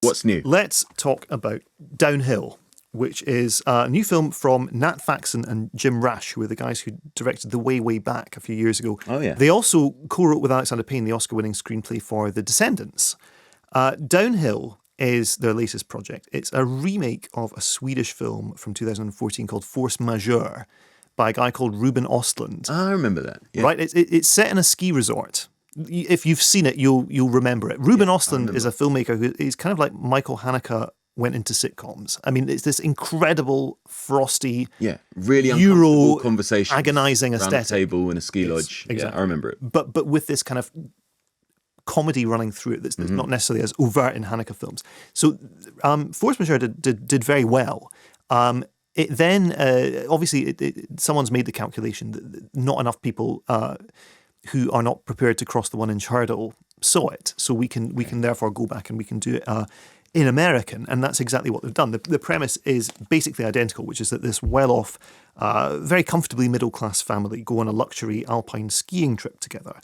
What's new? Let's talk about Downhill, which is a new film from Nat Faxon and Jim Rash, who are the guys who directed The Way, Way Back a few years ago. Oh, yeah. They also co-wrote with Alexander Payne the Oscar-winning screenplay for The Descendants. Downhill is their latest project. It's a remake of a Swedish film from 2014 called Force Majeure by a guy called Ruben Östlund. I remember that. Yeah. Right? It's set in a ski resort. If you've seen it, you'll remember it. Ruben Östlund is a filmmaker who is kind of like Michael Haneke went into sitcoms. I mean, it's this incredible, frosty, really Euro uncomfortable conversation, agonizing around aesthetic. the table in a ski lodge. Exactly. Yeah, I remember it. But with this kind of comedy running through it that's not necessarily as overt in Haneke films. So Force Majeure did very well. It then, obviously, someone's made the calculation that not enough people who are not prepared to cross the 1-inch hurdle saw it. So we can therefore go back and we can do it in American, and that's exactly what they've done. The premise is basically identical, which is that this well-off, very comfortably middle-class family go on a luxury alpine skiing trip together,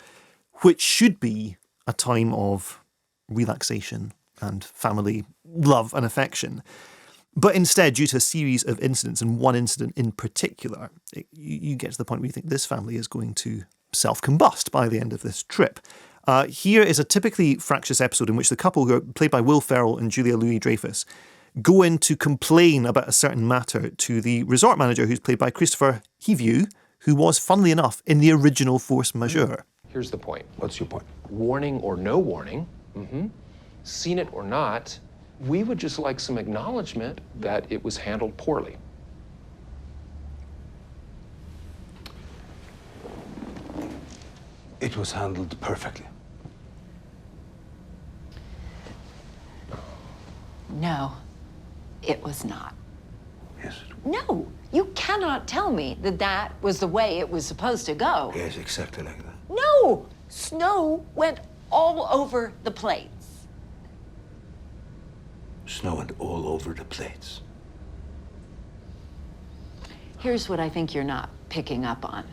which should be a time of relaxation and family love and affection. But instead, due to a series of incidents, and one incident in particular, you get to the point where you think this family is going to self-combust by the end of this trip. Here is a typically fractious episode in which the couple, who are played by Will Ferrell and Julia Louis-Dreyfus, go in to complain about a certain matter to the resort manager, who's played by Christopher Hivju, who was, funnily enough, in the original Force Majeure. Here's the point. What's your point? Warning or no warning, seen it or not, we would just like some acknowledgement that it was handled poorly. It was handled perfectly. No, it was not. Yes. No, you cannot tell me that that was the way it was supposed to go. Yes, exactly like that. No, snow went all over the plates. Snow went all over the plates. Here's what I think you're not picking up on.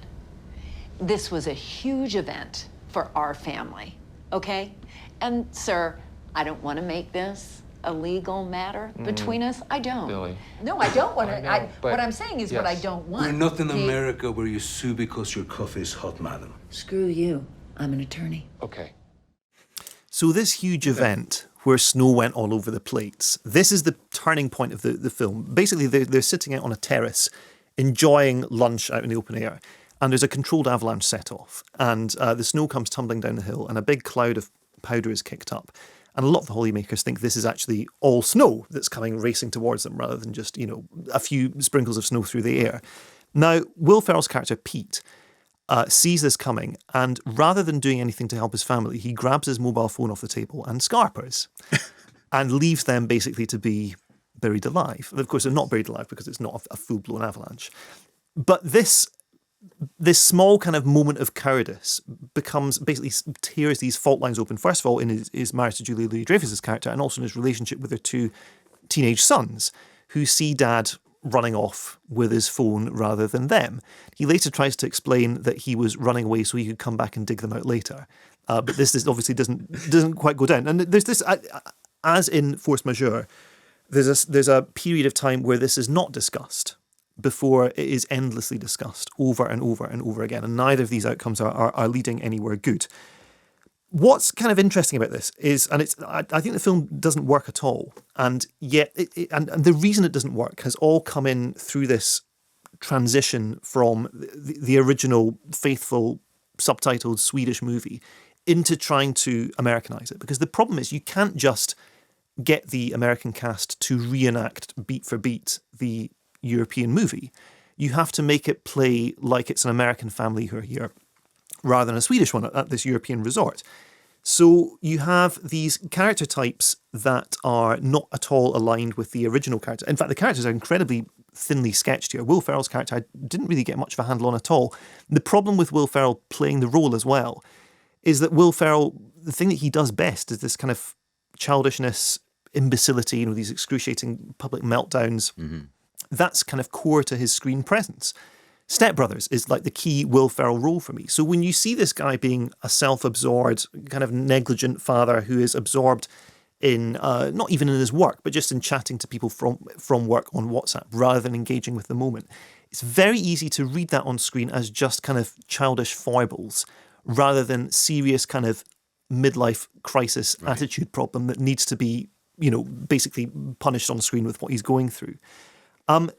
This was a huge event for our family, okay? And, sir, I don't want to make this a legal matter between us. I don't. Billy. No, I don't want I to. know, but What I'm saying is what I yes. don't want. We're not in Okay? America where you sue because your coffee is hot, madam. Screw you. I'm an attorney. Okay. So this huge event where snow went all over the plates, this is the turning point of the film. Basically, they're sitting out on a terrace, enjoying lunch out in the open air, and there's a controlled avalanche set off, and the snow comes tumbling down the hill, and a big cloud of powder is kicked up. And a lot of the hollymakers think this is actually all snow that's coming racing towards them, rather than just, a few sprinkles of snow through the air. Now, Will Ferrell's character, Pete, sees this coming, and rather than doing anything to help his family, he grabs his mobile phone off the table and scarpers, and leaves them basically to be buried alive. Of course, they're not buried alive because it's not a full-blown avalanche. But this small kind of moment of cowardice basically tears these fault lines open. First of all, in his marriage to Julia Louis-Dreyfus' character, and also in his relationship with her two teenage sons, who see Dad running off with his phone rather than them. He later tries to explain that he was running away so he could come back and dig them out later. But this obviously doesn't quite go down. And there's this, as in Force Majeure, there's a period of time where this is not discussed before it is endlessly discussed over and over and over again. And neither of these outcomes are leading anywhere good. What's kind of interesting about this is, and I think the film doesn't work at all, and yet, and the reason it doesn't work has all come in through this transition from the original faithful subtitled Swedish movie into trying to Americanize it. Because the problem is you can't just get the American cast to reenact beat for beat the European movie. You have to make it play like it's an American family who are here, rather than a Swedish one at this European resort. So you have these character types that are not at all aligned with the original character. In fact, the characters are incredibly thinly sketched here. Will Ferrell's character, I didn't really get much of a handle on at all. The problem with Will Ferrell playing the role as well is that Will Ferrell, the thing that he does best is this kind of childishness, imbecility, these excruciating public meltdowns. Mm-hmm. That's kind of core to his screen presence. Step Brothers is like the key Will Ferrell role for me. So when you see this guy being a self-absorbed, kind of negligent father who is absorbed in not even in his work, but just in chatting to people from work on WhatsApp rather than engaging with the moment. It's very easy to read that on screen as just kind of childish foibles rather than serious kind of midlife crisis attitude problem that needs to be, basically punished on screen with what he's going through. In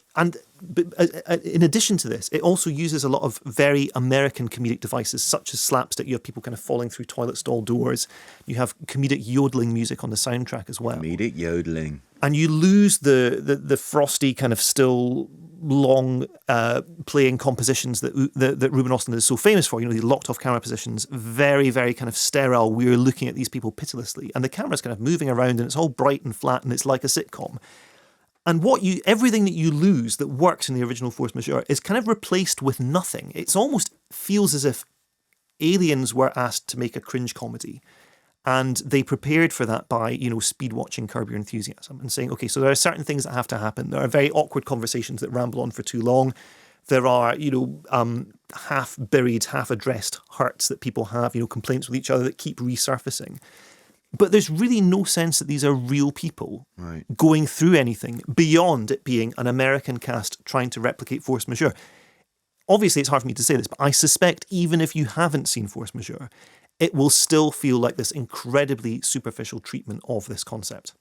addition to this, it also uses a lot of very American comedic devices, such as slapstick. You have people kind of falling through toilet stall doors. You have comedic yodeling music on the soundtrack as well. Comedic yodeling. And you lose the frosty kind of still long playing compositions that Ruben Östlund is so famous for. The locked off camera positions, very, very kind of sterile. We're looking at these people pitilessly, and the camera's kind of moving around, and it's all bright and flat, and it's like a sitcom. And everything that you lose that works in the original Force Majeure is kind of replaced with nothing. It almost feels as if Aliens were asked to make a cringe comedy, and they prepared for that by, speed watching Curb Your Enthusiasm and saying, okay, so there are certain things that have to happen. There are very awkward conversations that ramble on for too long. There are, half buried, half addressed hurts that people have, complaints with each other that keep resurfacing. But there's really no sense that these are real people going through anything beyond it being an American cast trying to replicate Force Majeure. Obviously, it's hard for me to say this, but I suspect even if you haven't seen Force Majeure, it will still feel like this incredibly superficial treatment of this concept.